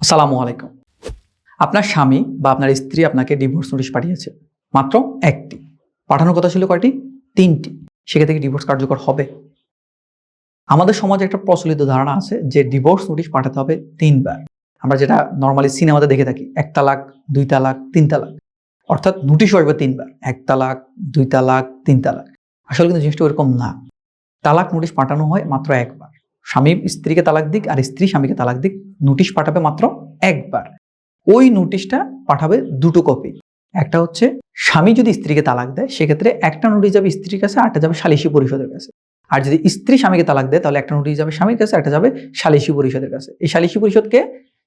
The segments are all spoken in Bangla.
আসসালামু আলাইকুম। আপনার স্বামী বা আপনার স্ত্রী আপনাকে ডিভোর্স নোটিশ পাঠিয়েছে। মাত্র একটি। পাঠানোর কথা ছিল কয়টি? ৩টি। সেক্ষেত্রে কি ডিভোর্স কার্যকর হবে? আমাদের সমাজে একটা প্রচলিত ধারণা আছে যে ডিভোর্স নোটিশ পাঠাতে হবে ৩ বার। আমরা যেটা নরমালি সিনেমাতে দেখে থাকি ১ তালাক, ২ তালাক, ৩ তালাক। অর্থাৎ নোটিশও আসবে ৩ বার। ১ তালাক, ২ তালাক, ৩ তালাক। আসলে কিন্তু জিনিসটা ওরকম না। তালাক নোটিশ পাঠানো হয় মাত্র একবার। স্বামী স্ত্রীকে তালাক দিক আর স্ত্রী স্বামীকে তালাক দিক, নোটিশ পাঠাবে মাত্র একবার। ওই নোটিশটা পাঠাবে ২ টো কপি। একটা হচ্ছে স্বামী যদি স্ত্রীকে তালাক দেয় সেক্ষেত্রে একটা নোটিশ যাবে স্ত্রীর কাছে, আরেকটা যাবে সালিসি পরিষদের কাছে। আর যদি স্ত্রী স্বামীকে তালাক দেয় তাহলে একটা নোটিশ যাবে স্বামীর কাছে, একটা যাবে সালিসি পরিষদের কাছে। এই সালিসি পরিষদকে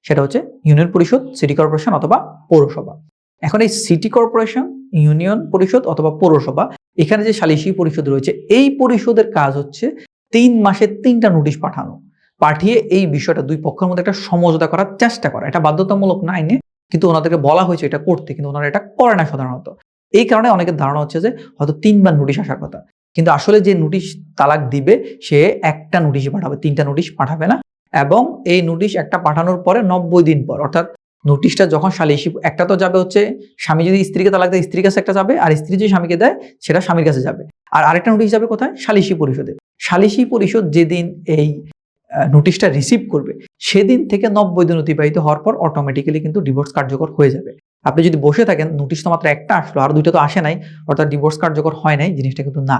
সেটা হচ্ছে ইউনিয়ন পরিষদ, সিটি কর্পোরেশন অথবা পৌরসভা। এখন এই সিটি কর্পোরেশন, ইউনিয়ন পরিষদ অথবা পৌরসভা, এখানে যে সালিসি পরিষদ রয়েছে এই পরিষদের কাজ হচ্ছে ৩ মাসে ৩টা নোটিশ পাঠানো। পাঠিয়ে এই বিষয়টা দুই পক্ষের মধ্যে একটা সমঝোতা করার চেষ্টা করা। এটা বাধ্যতামূলক না আইনে, কিন্তু ওনাদেরকে বলা হয়েছে এটা করতে, কিন্তু ওনারা এটা করে না সাধারণত। এই কারণে অনেকের ধারণা হচ্ছে যে হয়তো ৩ বার নোটিশ আসার কথা। কিন্তু আসলে যে নোটিশ তালাক দিবে সে একটা নোটিশই পাঠাবে, ৩টা নোটিশ পাঠাবে না। এবং এই নোটিশ একটা পাঠানোর পরে ৯০ দিন পর, অর্থাৎ নোটিশটা যখন সালিসি, একটা তো যাবে হচ্ছে স্বামী যদি স্ত্রীকে তালাক দেয় স্ত্রীর কাছে একটা যাবে, আর স্ত্রী যদি স্বামীকে দেয় সেটা স্বামীর কাছে যাবে। আর আরেকটা নোটিশ যাবে কোথায়? সালিসি পরিষদে। সালিসি পরিষদ যেদিন এই নোটিশটা রিসিভ করবে সেদিন থেকে ৯০ দিন অতিবাহিত হওয়ার পর অটোমেটিক্যালি কিন্তু ডিভোর্স কার্যকর হয়ে যাবে। আপনি যদি বসে থাকেন নোটিশ তো মাত্র একটা আসলো আর ২টা তো আসে নাই, অর্থাৎ ডিভোর্স কার্যকর হয় নাই, জিনিসটা কিন্তু না।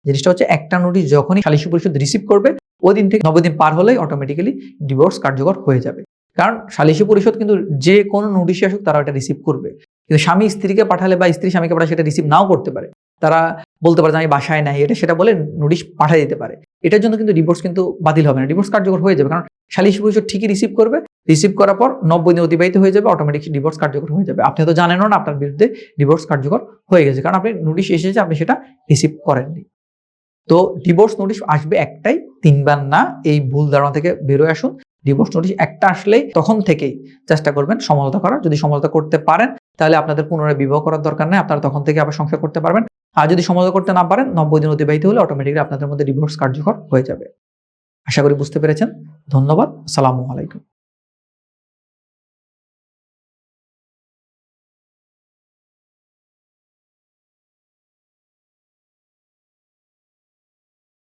জিনিসটা হচ্ছে একটা নোটিশ যখনই সালিসি পরিষদ রিসিভ করবে ওই দিন থেকে ৯০ দিন পার হলেই অটোমেটিক্যালি ডিভোর্স কার্যকর হয়ে যাবে। কারণ সালিসি পরিষদ কিন্তু যে কোনো নোটিশে আসুক তারা এটা রিসিভ করবে। কিন্তু স্বামী স্ত্রীকে পাঠালে বা স্ত্রী স্বামীকে পাঠালে সেটা রিসিভ নাও করতে পারে। তারা বলতে পারে যে আমি বাসায় নাই, এটা সেটা বলে নোটিশ পাঠিয়ে দিতে পারে। এটার জন্য কিন্তু ডিভোর্স কিন্তু বাতিল হবে না, ডিভোর্স কার্যকর হয়ে যাবে। কারণ সালিসি পরিষদ ঠিকই রিসিভ করবে, রিসিভ করার পর ৯০ দিন অতিবাহিত হয়ে যাবে, অটোমেটিক ডিভোর্স কার্যকর হয়ে যাবে। আপনি তো জানেনও না আপনার বিরুদ্ধে ডিভোর্স কার্যকর হয়ে গেছে, কারণ আপনি নোটিশ এসেছে আপনি সেটা রিসিভ করেননি। তো ডিভোর্স নোটিশ আসবে একটাই, ৩ বার না। এই ভুল ধারণা থেকে বেরোয় আসুন। ডিভোর্স নোটিশ একটা আসলেই তখন থেকেই চেষ্টা করবেন সমঝোতা করার। যদি সমঝোতা করতে পারেন তাহলে আপনাদের পুনরায় বিবাহ করার দরকার নেই, আপনারা তখন থেকে আবার সংসার করতে পারবেন। আর যদি সমঝোতা করতে না পারেন ৯০ দিন অতিবাহিত হলে অটোমেটিক্যালি আপনাদের মধ্যে ডিভোর্স কার্যকর হয়ে যাবে। আশা করি বুঝতে পেরেছেন। ধন্যবাদ। আসসালামু আলাইকুম।